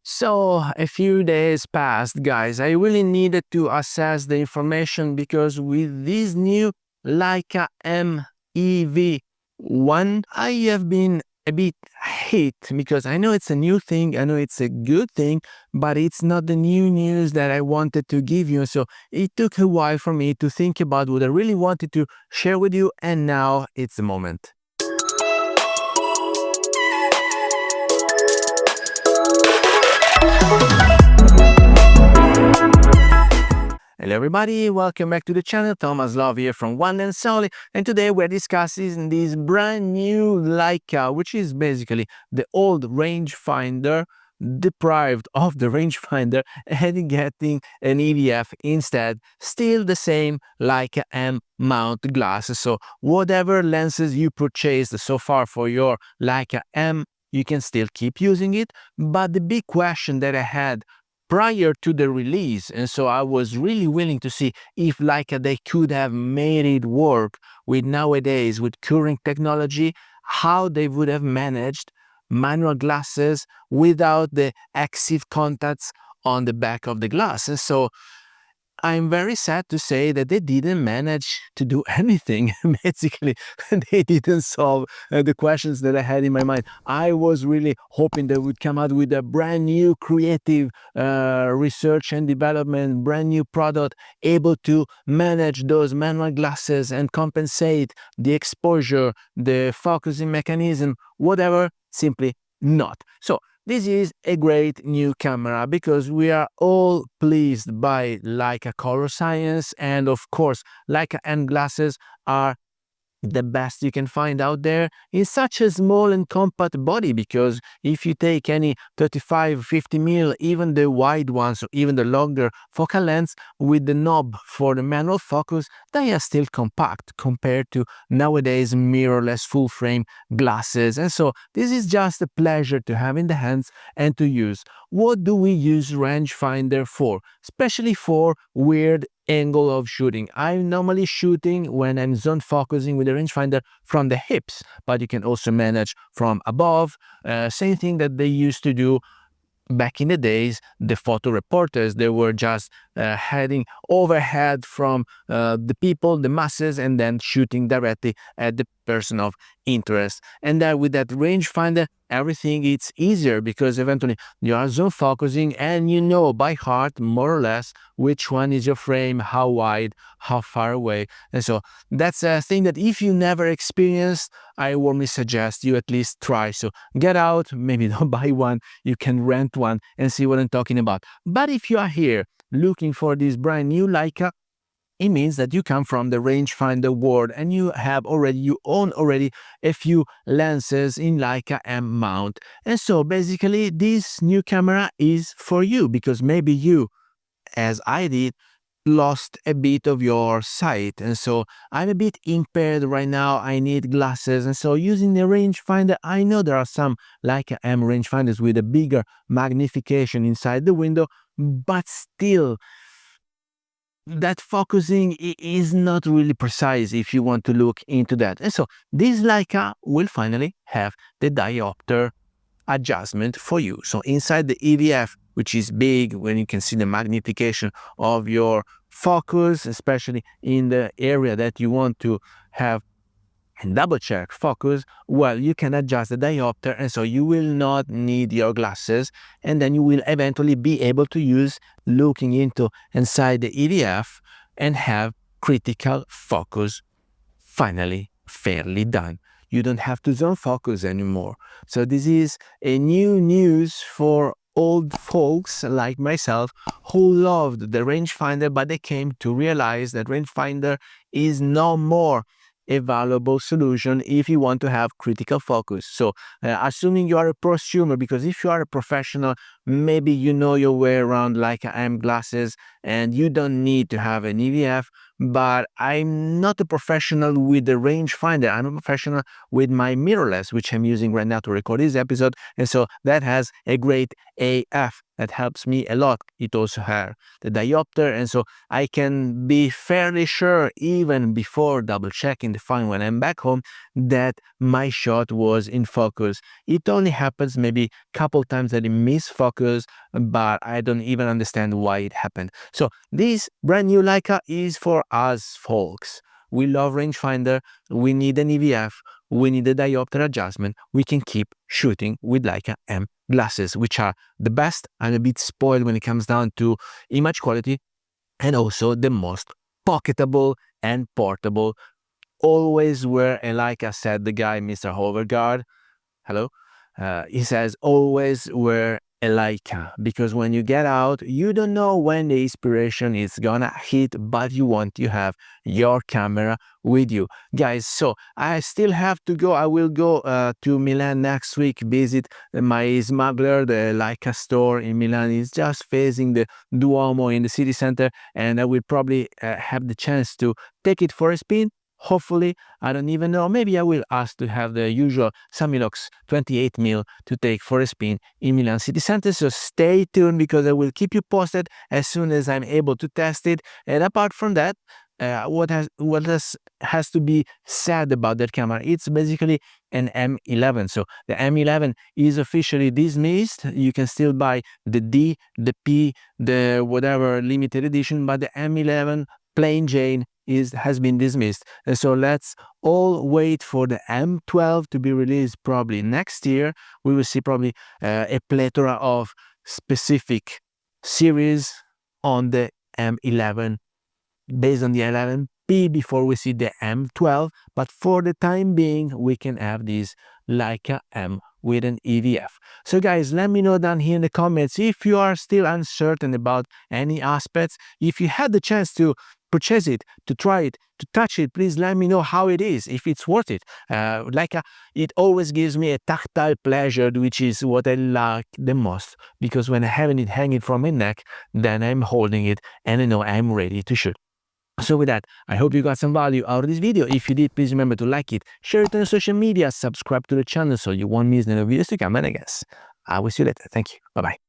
So a few days passed, guys. I really needed to assess the information because with this new Leica M EV1, I have been a bit hit because I know it's a new thing, I know it's a good thing, but it's not the new news that I wanted to give you. So it took a while for me to think about what I really wanted to share with you, and now it's the moment. Hello everybody, welcome back to the channel. Thomas Love here from One and Sony, and today we're discussing this brand new Leica, which is basically the old rangefinder deprived of the rangefinder and getting an EVF instead. Still the same Leica M mount glasses. So whatever lenses you purchased so far for your Leica M, you can still keep using it. But the big question that I had prior to the release, and so I was really willing to see if Leica they could have made it work with nowadays with current technology, how they would have managed manual glasses without the active contacts on the back of the glass. And so I'm very sad to say that they didn't manage to do anything. Basically, they didn't solve the questions that I had in my mind. I was really hoping they would come out with a brand new creative research and development, brand new product, able to manage those manual glasses and compensate the exposure, the focusing mechanism, whatever, simply not. So this is a great new camera because we are all pleased by Leica color science, and of course Leica M glasses are the best you can find out there in such a small and compact body, because if you take any 35-50 mm, even the wide ones or even the longer focal lengths with the knob for the manual focus, they are still compact compared to nowadays mirrorless full frame glasses. And so this is just a pleasure to have in the hands and to use. What do we use rangefinder for? Especially for weird angle of shooting. I'm normally shooting when I'm zone focusing with the rangefinder from the hips, but you can also manage from above. Same thing that they used to do back in the days. The photo reporters, they were just heading overhead from the people, the masses, and then shooting directly at the person of interest. And then with that rangefinder, everything it's easier because eventually you are zone focusing and you know by heart more or less which one is your frame, how wide, how far away. And so that's a thing that if you never experienced, I warmly suggest you at least try. So get out, maybe don't buy one, you can rent one and see what I'm talking about. But if you are here looking for this brand new Leica, it means that you come from the rangefinder world and you own already a few lenses in Leica M mount. And so basically this new camera is for you because maybe you, as I did, lost a bit of your sight, and so I'm a bit impaired right now. I need glasses, and so using the rangefinder, I know there are some Leica M rangefinders with a bigger magnification inside the window, but still that focusing is not really precise if you want to look into that. And so this Leica will finally have the diopter adjustment for you. So inside the EVF, which is big when you can see the magnification of your focus, especially in the area that you want to have and double check focus, well, you can adjust the diopter, and so you will not need your glasses, and then you will eventually be able to use looking into inside the EVF and have critical focus finally fairly done. You don't have to zone focus anymore. So this is a new news for old folks like myself who loved the rangefinder, but they came to realize that rangefinder is no more a valuable solution if you want to have critical focus. So assuming you are a prosumer, because if you are a professional, maybe you know your way around Leica M glasses and you don't need to have an EVF. But I'm not a professional with the rangefinder. I'm a professional with my mirrorless, which I'm using right now to record this episode. And so that has a great AF that helps me a lot. It also has the diopter, and so I can be fairly sure, even before double checking the file when I'm back home, that my shot was in focus. It only happens maybe a couple times that it miss focus, but I don't even understand why it happened. So this brand new Leica is for us folks. We love rangefinder, we need an EVF, we need a diopter adjustment. We can keep shooting with Leica M glasses, which are the best. I'm a bit spoiled when it comes down to image quality, and also the most pocketable and portable. Always wear a Leica, said the guy, Mr. Hoverguard. Hello. He says always wear a Leica, because when you get out, you don't know when the inspiration is gonna hit, but you want to have your camera with you, guys. So I still have to go. I will go to Milan next week, visit my smuggler. The Leica store in Milan is just facing the Duomo in the city center, and I will probably have the chance to take it for a spin. Hopefully, I don't even know, maybe I will ask to have the usual Samilux 28mm to take for a spin in Milan city center. So stay tuned, because I will keep you posted as soon as I'm able to test it. And apart from that, what has to be said about that camera? It's basically an M11. So the M11 is officially dismissed. You can still buy the D, the P, the whatever limited edition, but the M11 plain Jane has been dismissed. And so let's all wait for the M12 to be released probably next year. We will see probably a plethora of specific series on the M11 based on the 11P before we see the M12. But for the time being, we can have this Leica M with an EVF. So guys, let me know down here in the comments if you are still uncertain about any aspects. If you had the chance to purchase it, to try it, to touch it, please let me know how it is, if it's worth it. Leica, it always gives me a tactile pleasure, which is what I like the most, because when I have it hanging from my neck, then I'm holding it and I know I'm ready to shoot. So with that, I hope you got some value out of this video. If you did, please remember to like it, share it on social media, subscribe to the channel so you won't miss any videos to come, and I guess I will see you later. Thank you. Bye-bye.